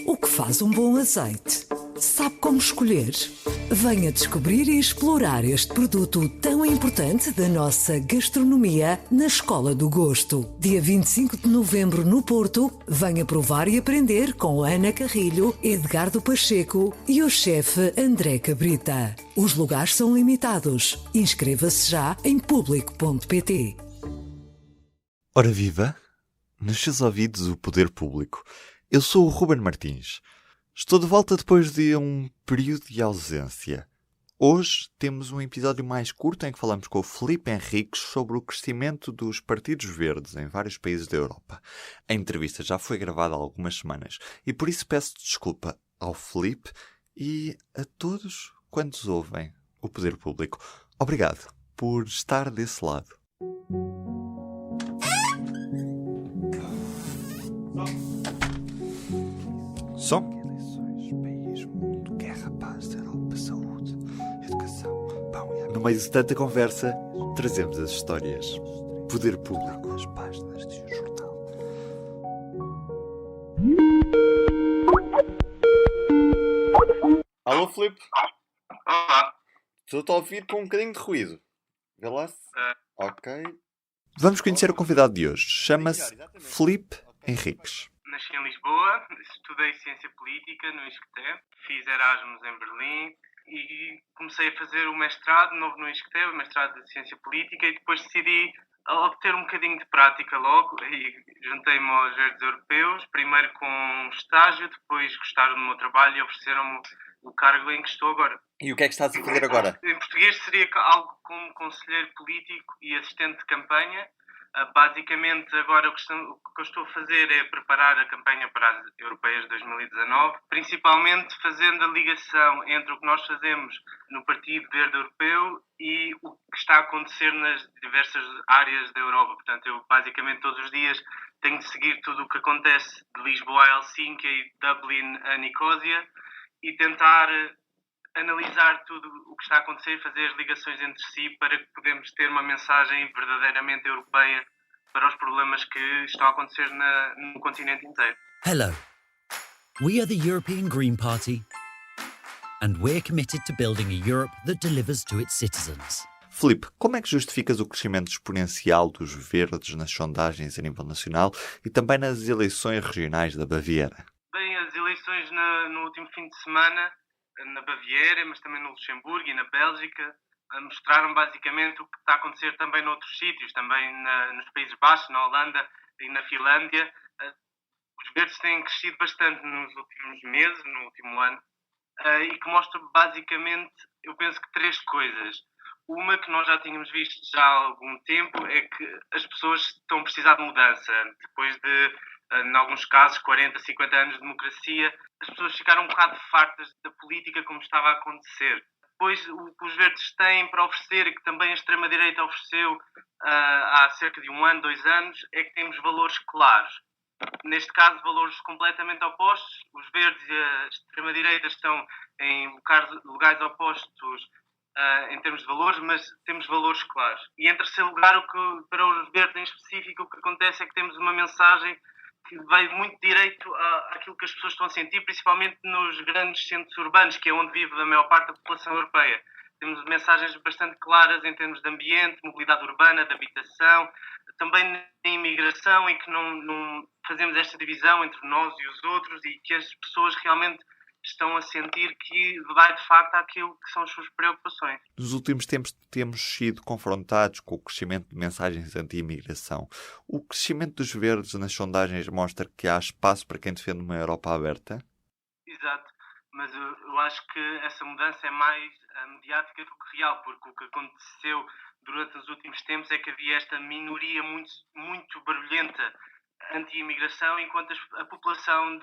O que faz um bom azeite? Sabe como escolher? Venha descobrir e explorar este produto tão importante da nossa gastronomia na Escola do Gosto. Dia 25 de novembro no Porto, venha provar e aprender com Ana Carrilho, Edgardo Pacheco e o chefe André Cabrita. Os lugares são limitados. Inscreva-se já em público.pt. Ora viva! Nos seus ouvidos o poder público. Eu sou o Ruben Martins. Estou de volta depois de um período de ausência. Hoje temos um episódio mais curto em que falamos com o Filipe Henriques sobre o crescimento dos partidos verdes em vários países da Europa. A entrevista já foi gravada há algumas semanas e por isso peço desculpa ao Filipe e a todos quantos ouvem o poder público. Obrigado por estar desse lado. Som. No meio de tanta conversa, trazemos as histórias. Poder público. As páginas de um jornal. Alô, Filipe? Olá. Estou a ouvir com um bocadinho de ruído. Vê lá se... Ok. Vamos conhecer o convidado de hoje. Chama-se Filipe Henriques. Nasci em Lisboa, estudei Ciência Política no ISCTE, fiz Erasmus em Berlim e comecei a fazer o mestrado novo no ISCTE, o mestrado de Ciência Política, e depois decidi obter um bocadinho de prática logo e juntei-me aos Verdes Europeus, primeiro com um estágio, depois gostaram do meu trabalho e ofereceram-me o cargo em que estou agora. E o que é que estás a fazer agora? Em português seria algo como conselheiro político e assistente de campanha. Basicamente, agora o que eu estou a fazer é preparar a campanha para as Europeias de 2019, principalmente fazendo a ligação entre o que nós fazemos no Partido Verde Europeu e o que está a acontecer nas diversas áreas da Europa. Portanto, eu basicamente todos os dias tenho de seguir tudo o que acontece de Lisboa a Helsínquia e de Dublin a Nicósia e tentar analisar tudo o que está a acontecer e fazer as ligações entre si para que podemos ter uma mensagem verdadeiramente europeia para os problemas que estão a acontecer no continente inteiro. Hello. We are the European Green Party and we're committed to building a Europe that delivers to its citizens. Filipe, como é que justificas o crescimento exponencial dos verdes nas sondagens a nível nacional e também nas eleições regionais da Baviera? Bem, as eleições no último fim de semana na Baviera, mas também no Luxemburgo e na Bélgica, mostraram basicamente o que está a acontecer também noutros sítios, também nos Países Baixos, na Holanda e na Finlândia. Os verdes têm crescido bastante nos últimos meses, no último ano, e que mostra basicamente, eu penso que três coisas. Uma que nós já tínhamos visto já há algum tempo é que as pessoas estão a precisar de mudança. Depois de, em alguns casos, 40, 50 anos de democracia, as pessoas ficaram um bocado fartas da política como estava a acontecer. Depois, o que os verdes têm para oferecer, e que também a extrema-direita ofereceu há cerca de 1 ano, 2 anos, é que temos valores claros. Neste caso, valores completamente opostos. Os verdes e a extrema-direita estão em lugares opostos em termos de valores, mas temos valores claros. E, em terceiro lugar, para os verdes em específico, o que acontece é que temos uma mensagem que vai muito direito àquilo que as pessoas estão a sentir, principalmente nos grandes centros urbanos, que é onde vive a maior parte da população europeia. Temos mensagens bastante claras em termos de ambiente, mobilidade urbana, de habitação, também na imigração, em que não fazemos esta divisão entre nós e os outros e que as pessoas realmente estão a sentir que vai de facto àquilo que são as suas preocupações. Nos últimos tempos temos sido confrontados com o crescimento de mensagens anti-imigração. O crescimento dos verdes nas sondagens mostra que há espaço para quem defende uma Europa aberta? Exato, mas eu acho que essa mudança é mais mediática do que real, porque o que aconteceu durante os últimos tempos é que havia esta minoria muito, muito barulhenta anti-imigração, enquanto a população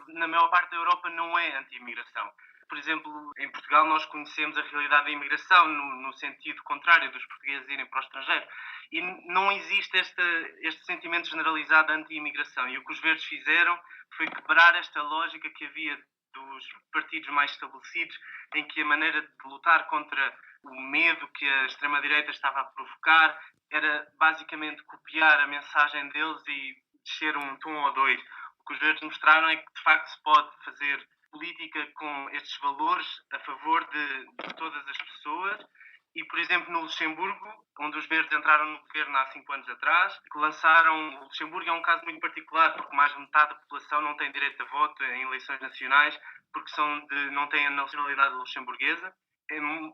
na maior parte da Europa não é anti-imigração. Por exemplo, em Portugal nós conhecemos a realidade da imigração no sentido contrário dos portugueses irem para o estrangeiro. E não existe este sentimento generalizado de anti-imigração. E o que os verdes fizeram foi quebrar esta lógica que havia dos partidos mais estabelecidos, em que a maneira de lutar contra o medo que a extrema-direita estava a provocar era basicamente copiar a mensagem deles e descer um tom ou dois. O O que os verdes mostraram é que, de facto, se pode fazer política com estes valores a favor de todas as pessoas. E, por exemplo, no Luxemburgo, onde os verdes entraram no governo há 5 anos atrás, que lançaram... O Luxemburgo é um caso muito particular, porque mais de metade da população não tem direito a voto em eleições nacionais, porque não têm a nacionalidade luxemburguesa.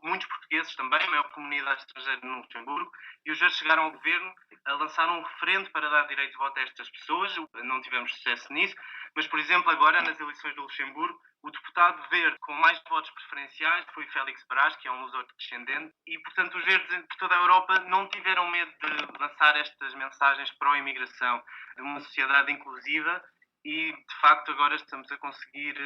Muitos portugueses também, a maior comunidade estrangeira no Luxemburgo, e os verdes chegaram ao governo a lançar um referendo para dar direito de voto a estas pessoas. Não tivemos sucesso nisso, mas, por exemplo, agora nas eleições do Luxemburgo, o deputado verde com mais votos preferenciais foi Félix Brás, que é um luso-descendente, e, portanto, os verdes por toda a Europa não tiveram medo de lançar estas mensagens pró-imigração, de uma sociedade inclusiva, e, de facto, agora estamos a conseguir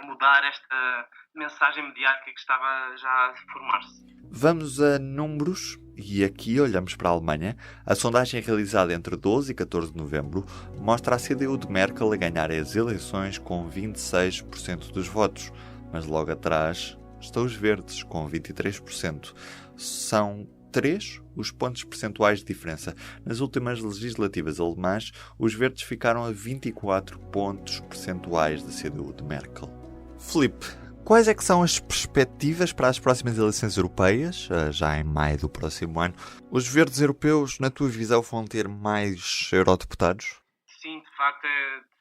mudar esta mensagem mediática que estava já a formar-se. Vamos a números, e aqui olhamos para a Alemanha. A sondagem realizada entre 12 e 14 de novembro mostra a CDU de Merkel a ganhar as eleições com 26% dos votos, mas logo atrás estão os verdes com 23%. São 3 os pontos percentuais de diferença. Nas últimas legislativas alemãs, os verdes ficaram a 24 pontos percentuais da CDU de Merkel. Filipe, quais é que são as perspectivas para as próximas eleições europeias, já em maio do próximo ano? Os verdes europeus, na tua visão, vão ter mais eurodeputados? Sim, de facto,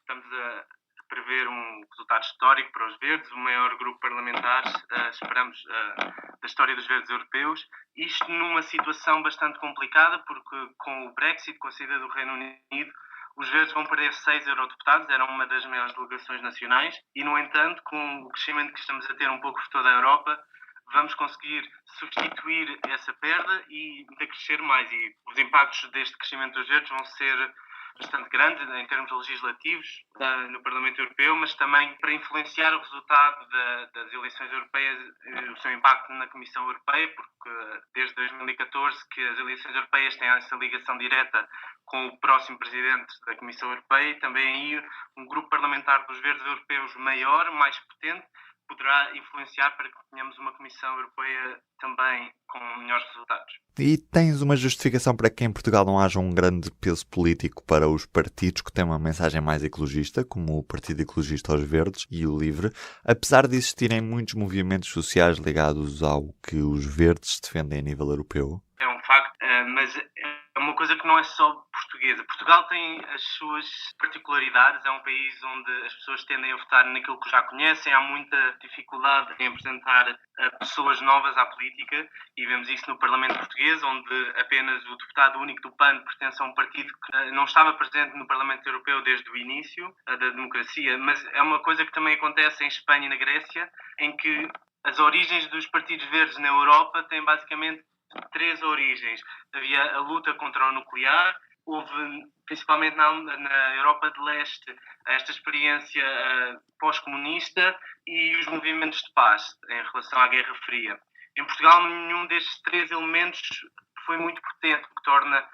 estamos a prever um resultado histórico para os verdes, o maior grupo parlamentar, esperamos, da história dos verdes europeus. Isto numa situação bastante complicada, porque com o Brexit, com a saída do Reino Unido, os verdes vão perder 6 eurodeputados, eram uma das maiores delegações nacionais, e, no entanto, com o crescimento que estamos a ter um pouco por toda a Europa, vamos conseguir substituir essa perda e ainda crescer mais. E os impactos deste crescimento dos verdes vão ser bastante grande em termos legislativos no Parlamento Europeu, mas também para influenciar o resultado das eleições europeias, o seu impacto na Comissão Europeia, porque desde 2014 que as eleições europeias têm essa ligação direta com o próximo presidente da Comissão Europeia, e também aí um grupo parlamentar dos verdes europeus maior, mais potente, poderá influenciar para que tenhamos uma Comissão Europeia também com melhores resultados. E tens uma justificação para que em Portugal não haja um grande peso político para os partidos que têm uma mensagem mais ecologista, como o Partido Ecologista aos Verdes e o LIVRE, apesar de existirem muitos movimentos sociais ligados ao que os verdes defendem a nível europeu? É um facto, mas é uma coisa que não é só portuguesa. Portugal tem as suas particularidades, é um país onde as pessoas tendem a votar naquilo que já conhecem, há muita dificuldade em apresentar pessoas novas à política, e vemos isso no Parlamento português, onde apenas o deputado único do PAN pertence a um partido que não estava presente no Parlamento Europeu desde o início da democracia, mas é uma coisa que também acontece em Espanha e na Grécia, em que as origens dos partidos verdes na Europa têm basicamente 3 origens. Havia a luta contra o nuclear, houve, principalmente na Europa de Leste, esta experiência pós-comunista e os movimentos de paz em relação à Guerra Fria. Em Portugal, nenhum destes 3 elementos foi muito potente, o que torna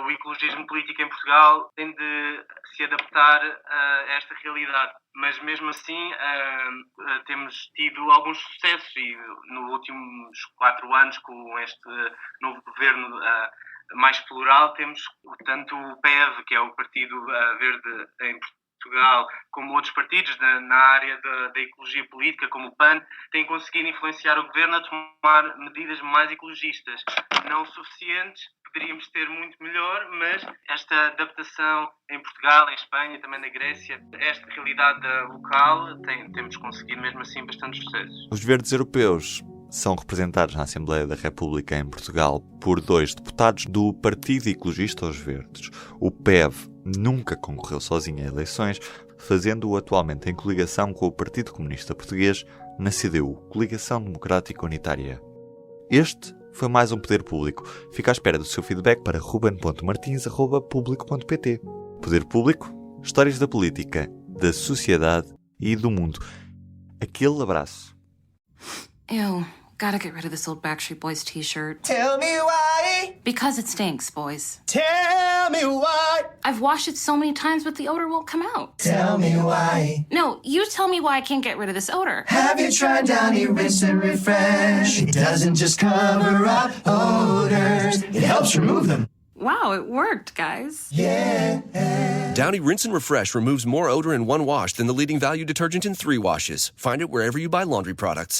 o ecologismo político em Portugal tem de se adaptar a esta realidade. Mas mesmo assim temos tido alguns sucessos, e nos últimos 4 anos, com este novo governo mais plural, temos tanto o PEV, que é o Partido Verde em Portugal, como outros partidos na área da ecologia política, como o PAN, têm conseguido influenciar o governo a tomar medidas mais ecologistas. Não suficientes, poderíamos ter muito melhor, mas esta adaptação em Portugal, em Espanha e também na Grécia, esta realidade local, temos conseguido mesmo assim bastante sucesso. Os verdes europeus são representados na Assembleia da República em Portugal por 2 deputados do Partido Ecologista aos Verdes. O PEV nunca concorreu sozinho a eleições, fazendo-o atualmente em coligação com o Partido Comunista Português na CDU, Coligação Democrática Unitária. Este foi mais um Poder Público. Fica à espera do seu feedback para ruben.martins@publico.pt. Poder Público, histórias da política, da sociedade e do mundo. Aquele abraço. Ew, gotta get rid of this old Backstreet Boys t-shirt. Tell me why. Because it stinks, boys. Tell me why. I've washed it so many times, but the odor won't come out. Tell me why. No, you tell me why I can't get rid of this odor. Have you tried Downy Rinse and Refresh? It doesn't just cover up odors, it helps remove them. Wow, it worked, guys. Yeah. Downy Rinse and Refresh removes more odor in one wash than the leading value detergent in 3 washes. Find it wherever you buy laundry products.